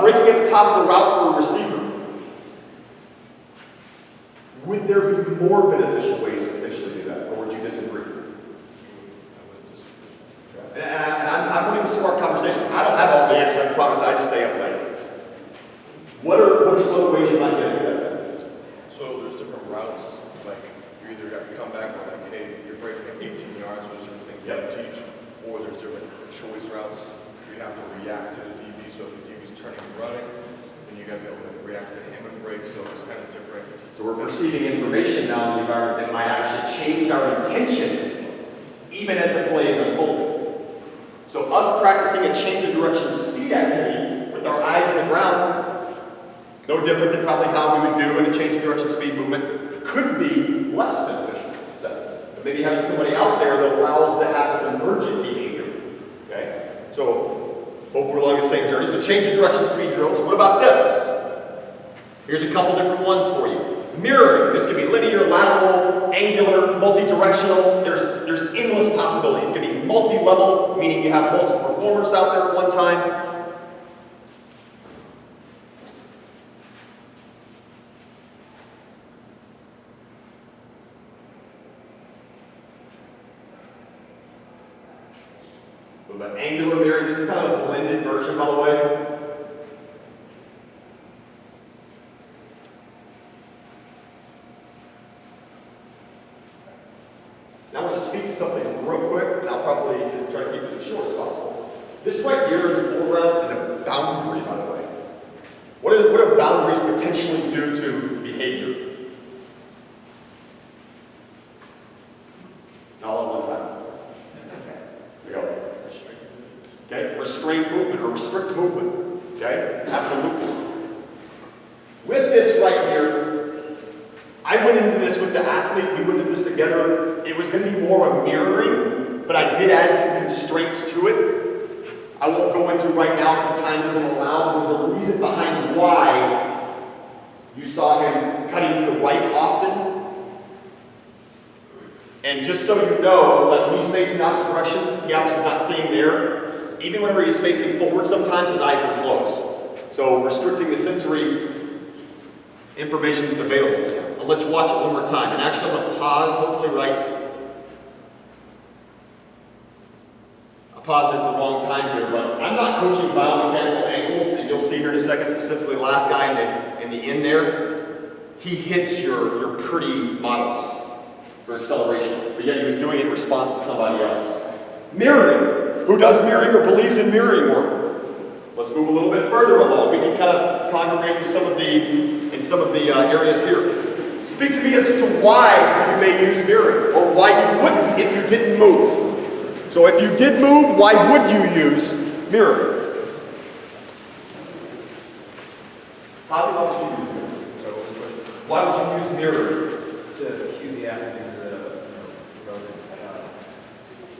breaking at the top of the route for a receiver. Would there be more beneficial ways to potentially do that, or would you disagree? And I'm wanting to spark conversation. I don't have all the answers, I promise. I just stay up late. What are some of the ways you might get at that? So there's different routes. Like you either have to come back and like, hey, you're breaking at 18 yards, those are things you have to teach, or there's different choice routes. You have to react to the DB. So if the DB's turning and running, then you got to be able to react to him and break. So it's kind of different. So we're perceiving information now in the environment that might actually change our intention, even as the play is unfolding. So us practicing a change of direction speed activity with our eyes on the ground, no different than probably how we would do in a change of direction speed movement, could be less beneficial. But maybe having somebody out there that allows to have this emergent behavior. Okay? So hope we're along the same journey. So change of direction speed drills. What about this? Here's a couple different ones for you. Mirroring. This can be linear, lateral, angular, multi-directional. There's endless possibilities. It can be multi-level, meaning you have multiple performers out there at one time. What about angular mirroring? This is kind of a blended version, by the way. Now I want to speak to something real quick, and I'll probably try to keep this as short as possible. This right here in the foreground is a boundary, by the way. What do boundaries potentially do to behavior? Not all at one time. There we go. Okay, restrained movement or restrict movement. Okay, absolutely. With this right here, I went into this with the athlete, we went into this together. It was going to be more of a mirroring, but I did add some constraints to it. I won't go into right now because time doesn't allow. There's a reason behind why you saw him cutting to the right often. And just so you know, like when he's facing the opposite direction, he obviously is not seeing there. Even whenever he's facing forward, sometimes his eyes are closed. So restricting the sensory information that's available to him. I'll let you watch it one more time. And actually, I'm going to pause, hopefully right. I paused at the wrong time here, but I'm not coaching biomechanical angles, and you'll see here in a second, specifically the last guy in the end there. He hits your pretty models for acceleration, but yet he was doing it in response to somebody else. Mirroring. Who does mirroring or believes in mirroring work? Let's move a little bit further along. We can kind of congregate in some of the areas here. Speak to me as to why you may use mirroring, or why you wouldn't if you didn't move. So if you did move, why would you use mirroring? How would you use mirroring? Why would you use mirroring? To cue the athlete into the relevant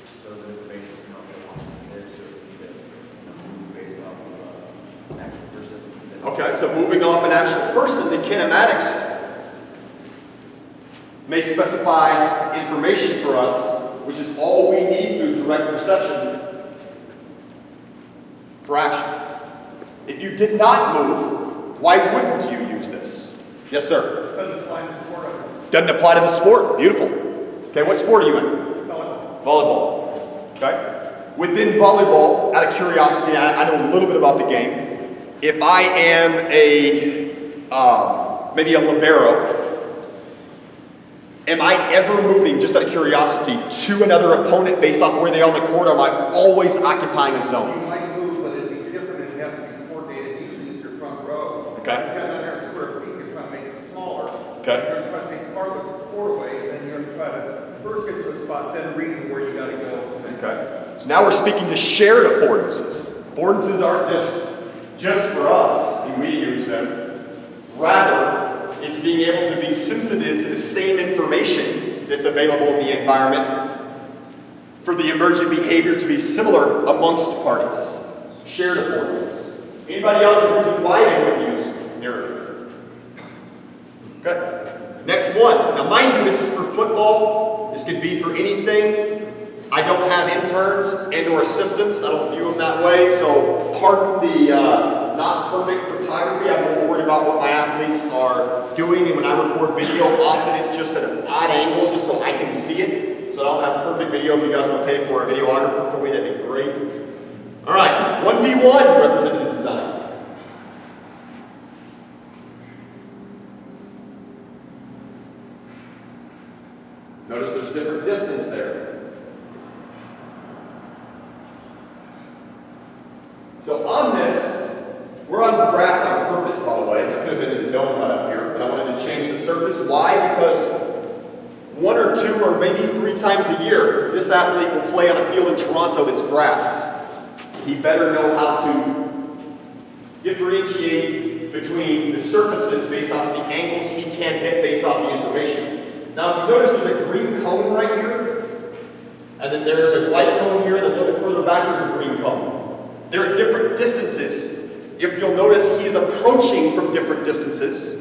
so the information they want to there so you can move based off of an actual person. Okay, so moving off an actual person, the kinematics may specify information for us, which is all we need through direct perception for action. If you did not move, why wouldn't you use this? Yes, sir? Doesn't apply to sport. Doesn't apply to the sport. Beautiful. Okay, what sport are you in? Volleyball. Volleyball. Okay. Within volleyball, out of curiosity, I know a little bit about the game. If I am maybe a libero, am I ever moving, just out of curiosity, to another opponent based off where they are on the court, or am I always occupying a zone? You might move, but it'd be different. It has to be coordinated using your front row. Okay. You've got another square feet, you're trying to make it smaller. Okay. You're going to try to take part of the court away, and then you're going to try to first get to a spot, then read where you got to go. Okay. So now we're speaking to shared affordances. Affordances aren't just for us, and we use them. Rather, it's being able to be sensitive to the same information that's available in the environment for the emergent behavior to be similar amongst parties. Shared affordances. Anybody else have a reason why they would use mirroring? Okay. Next one. Now mind you, this is for football. This could be for anything. I don't have interns and or assistants. I don't view them that way, so pardon the not perfect photography. I'm more worried about what my athletes are doing, and when I record video, often it's just at an odd angle just so I can see it. So I don't have perfect video. If you guys want to pay for a videographer for me, that'd be great. All right, 1v1 representative design. Notice there's different distance there. So on this, we're on grass on purpose, by the way. I could have been in the dome right up here, but I wanted to change the surface. Why? Because 1 or 2 or maybe 3 times a year, this athlete will play on a field in Toronto that's grass. He better know how to differentiate between the surfaces based off the angles he can hit based off the information. Now, if you notice, there's a green cone right here, and then there's a white cone here, and then a little bit further back, there's a green cone. They're at different distances. If you'll notice, he's approaching from different distances.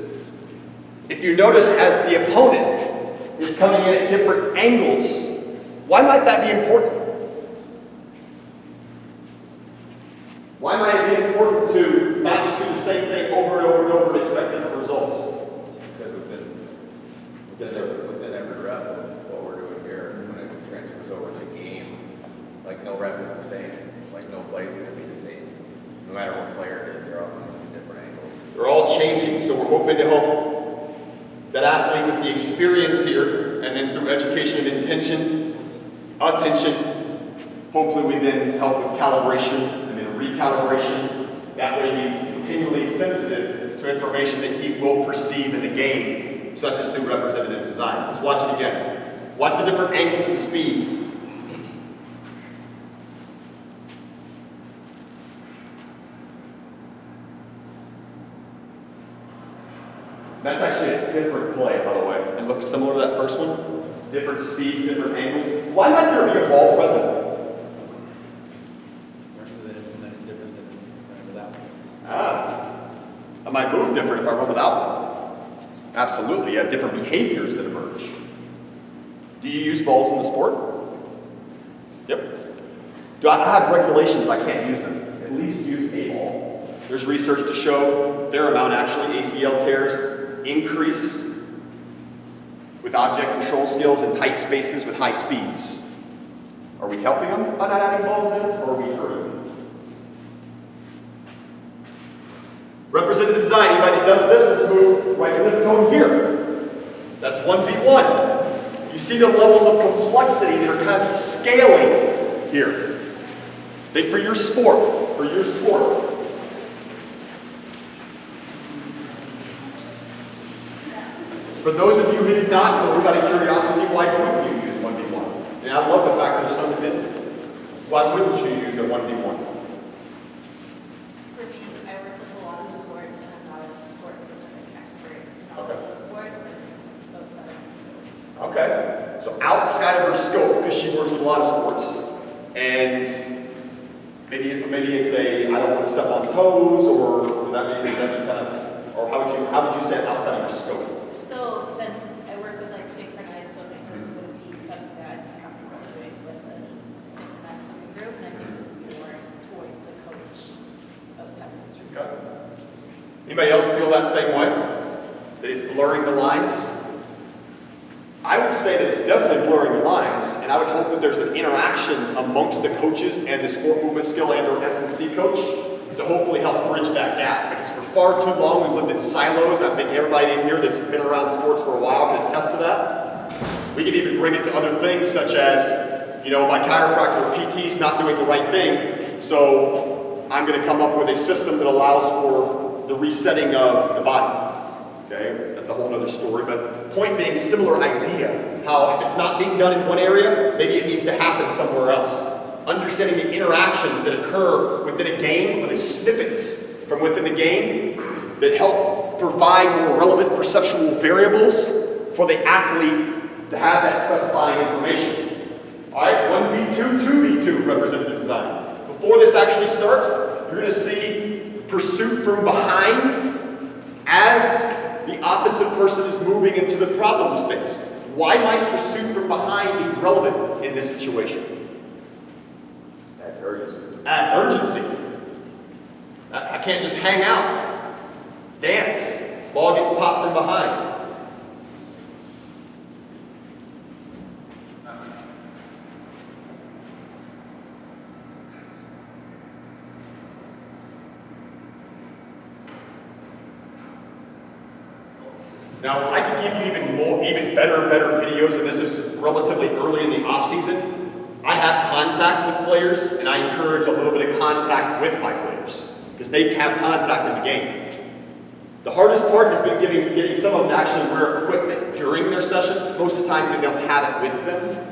If you notice, as the opponent is coming in at different angles, why might that be important? Why might it be important to not just do the same thing over and over and over and expect different results? Because Yes, sir. within every rep of what we're doing here, when it transfers over to game, like no rep is the same, like no play is going to be the same. No matter what player it is, they're all coming from different angles. They're all changing, so we're hoping to help that athlete with the experience here, and then through education of attention, hopefully we then help with calibration and then recalibration. That way he's continually sensitive to information that he will perceive in the game, such as through representative design. Let's watch it again. Watch the different angles and speeds. That's actually a different play, by the way. It looks similar to that first one. Different speeds, different angles. Why might there be a ball present? It's different than without. I might move different if I run without one. Absolutely, you have different behaviors that emerge. Do you use balls in the sport? Yep. Do I have regulations I can't use them? At least use a ball. There's research to show, a fair amount actually, ACL tears increase with object control skills in tight spaces with high speeds. Are we helping them by not adding balls in, or are we hurting them? Representative design, anybody that does this, let's move right to this cone here. That's 1v1. You see the levels of complexity that are kind of scaling here. Think for your sport, For those of you who did not know, out of curiosity, why wouldn't you use 1v1? And I love the fact that there's some that didn't. Why wouldn't you use a 1v1? For me, I work with a lot of sports, and I'm not a sport-specific expert in all of those sports, and both sides. Okay. So outside of her scope, because she works with a lot of sports, and maybe it's a I don't want to step on toes, or would that be kind of, or how would you say it outside of your scope? So since I work with like synchronized swimming, this would be something that I'd be comfortable doing with a synchronized swimming group, and I think this would be more towards the coach outside of the stream. Okay. Anybody else feel that same way? That it's blurring the lines? I would say that it's definitely blurring the lines, and I would hope that there's an interaction amongst the coaches and the sport movement skill and or S&C coach to hopefully help bridge that gap. Because for far too long we've lived in silos. I think everybody in here that's been around sports for a while can attest to that. We can even bring it to other things such as, my chiropractor or PT's not doing the right thing, so I'm going to come up with a system that allows for the resetting of the body. Okay, that's a whole other story, but point being, similar idea, how if it's not being done in one area, maybe it needs to happen somewhere else. Understanding the interactions that occur within a game, or the snippets from within the game that help provide more relevant perceptual variables for the athlete to have that specifying information. All right, 1v2, 2v2 representative design. Before this actually starts, you're going to see pursuit from behind as the offensive person is moving into the problem space. Why might pursuit from behind be relevant in this situation? That's urgency. Adds urgency. I can't can't just hang out, dance, ball gets popped from behind. Now, I could give you even better videos, and this is relatively early in the off season. I have contact with players, and I encourage a little bit of contact with my players because they have contact in the game. The hardest part has been getting some of them to actually wear equipment during their sessions, most of the time because they don't have it with them.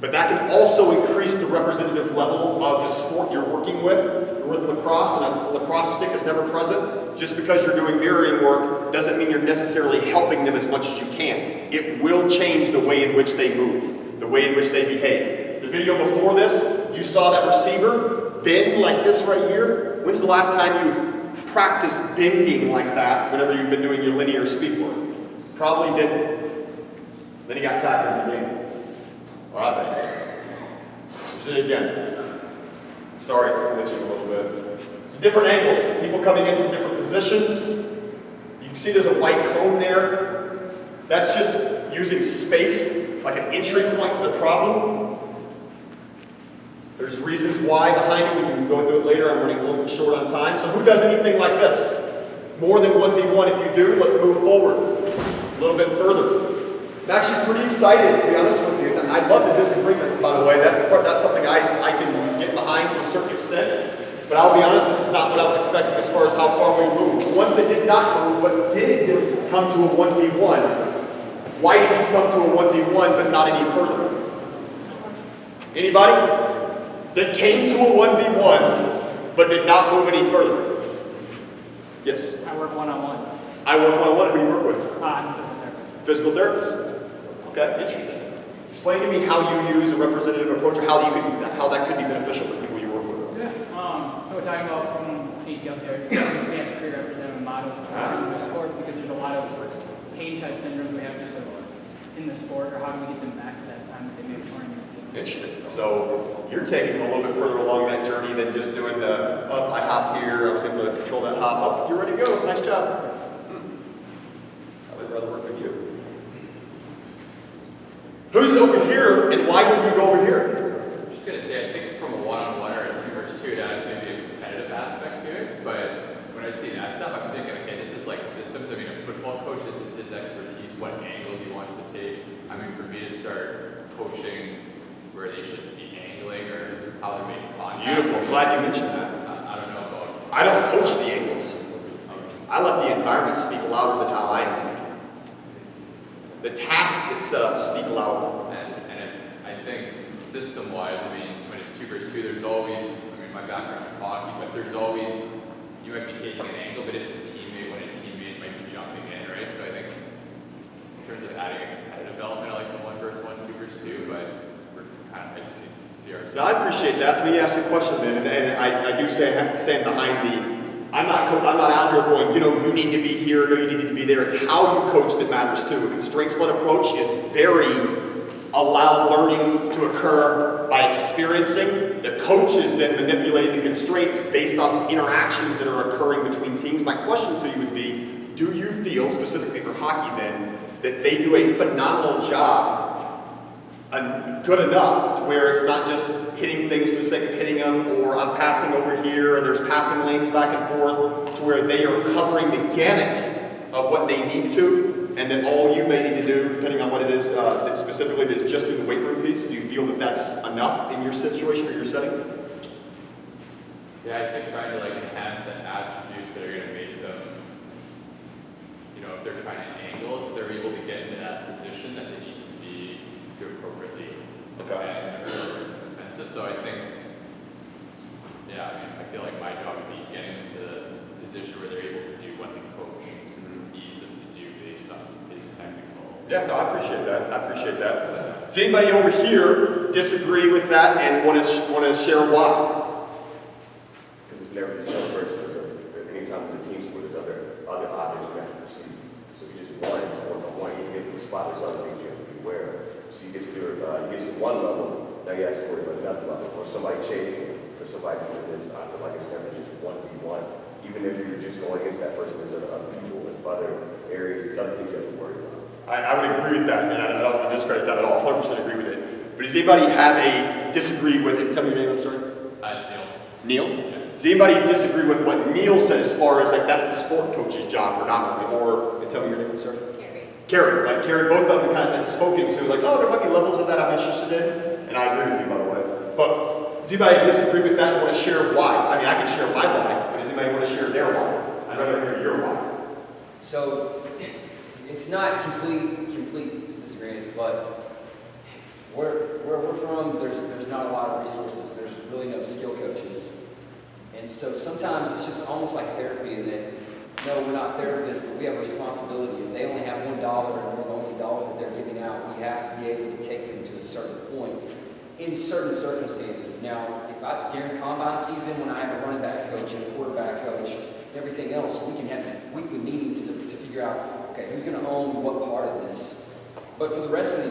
But that can also increase the representative level of the sport you're working with. You're with lacrosse, and a lacrosse stick is never present. Just because you're doing mirroring work doesn't mean you're necessarily helping them as much as you can. It will change the way in which they move, the way in which they behave. The video before this, you saw that receiver bend like this right here. When's the last time you've practiced bending like that whenever you've been doing your linear speed work? Probably didn't. Then he got tackled in the game. All right, buddy. Do it again. Sorry, it's glitching a little bit. It's different angles. People coming in from different positions. You can see there's a white cone there. That's just using space like an entry point to the problem. There's reasons why behind it. We can go into it later. I'm running a little bit short on time. So who does anything like this? More than 1v1. If you do, let's move forward a little bit further. I'm actually pretty excited, to be honest with you. I love the disagreement, by the way. That's something I can get behind to a certain extent. But I'll be honest, this is not what I was expecting as far as how far we moved. The ones that did not move, but did come to a 1v1, why did you come to a 1v1 but not any further? Anybody? That came to a 1v1 but did not move any further? Yes? I work one-on-one. I work one-on-one. Who do you work with? I'm a physical therapist. Physical therapist. Okay, interesting. Explain to me how you use a representative approach, or how that could be beneficial to people you work with. Yeah. So we're talking about from ACL tears. We have to create representative models in the sport because there's a lot of pain type syndromes we have in the sport, or how do we get them back to that time that they may have torn against them? Interesting. So you're taking them a little bit further along that journey than just doing the, oh, I hopped here, I was able to control that hop. Oh, you're ready to go. Nice job. I would rather work with you. Who's over here, and why would we go over here? I'm just going to say, I think from a one-on-one or a 2 versus 2, it adds maybe a competitive aspect to it. But when I see that stuff, I'm thinking, okay, this is like systems. I mean, a football coach, this is his expertise, what angle he wants to take. I mean, for me to start coaching where they should be angling or how they're making contact. Beautiful. I mean, Glad you mentioned that. I don't know about. I don't coach the angles. I let the environment speak louder than how I am speaking. The task that's set up speak louder. And I think system-wise, I mean, when it's 2 versus 2, there's always, I mean, my background is hockey, but there's always, you might be taking an angle, but it's a teammate when a teammate might be jumping in, right? So I think in terms of adding a competitive element, I like the 1 versus 1, 2 versus 2, but we're kind of, I just see ourselves. Now, I appreciate that. Let me ask you a question then, and I do stand behind the, I'm not out here going, you need to be here, no, you need to be there. It's how you coach that matters too. A constraints-led approach is very allow learning to occur by experiencing. The coach is then manipulating the constraints based on interactions that are occurring between teams. My question to you would be, do you feel, specifically for hockey then, that they do a phenomenal job, good enough to where it's not just hitting things for the sake of hitting them, or I'm passing over here, or there's passing lanes back and forth, to where they are covering the gamut of what they need to, and then all you may need to do, depending on what it is that specifically, that is just do the weight room piece. Do you feel that that's enough in your situation or your setting? Yeah, I think trying to enhance the attributes that are going to make them, if they're trying to angle, if they're able to get into that position that they need to be to appropriately defend or defensive. So I think, I feel like my job would be getting them to the position where they're able to do what the coach needs them to do based on his technical. Yeah, no, I appreciate that. Does anybody over here disagree with that and want to share why? Because it's never just one person. Anytime the team sport, there's other objects you have to perceive. So you just one on one, you get to the spot, there's other things you have to be aware of. So you get to one level, now you have to worry about another level, or somebody chasing, or somebody doing this. I feel like it's never just 1v1. Even if you're just going against that person, there's other people with other areas, other things you have to worry about. I would agree with that, and I don't want to discredit that at all. 100% agree with it. But does anybody have a disagree with it? Tell me your name, I'm sorry. It's Neil? Yeah. Does anybody disagree with what Neil said as far as like that's the sport coach's job or not? Or tell me your name, I'm sorry. Carrie, like Carrie, both of them kind of had spoken to, like, oh, there might be levels of that I'm interested in, and I agree with you, by the way. But do anybody disagree with that and want to share why? I mean, I can share my why, but does anybody want to share their why? I'd rather hear your why. So, it's not complete disagreements, but where we're from, there's not a lot of resources. There's really no skill coaches. And so sometimes it's just almost like therapy in that, no, we're not therapists, but we have a responsibility. If they only have $1 and we're the only dollar that they're giving out, we have to be able to take them to a certain point in certain circumstances. Now, during combine season, when I have a running back coach and a quarterback coach, and everything else, we can have weekly meetings to figure out, okay, who's going to own what part of this. But for the rest of the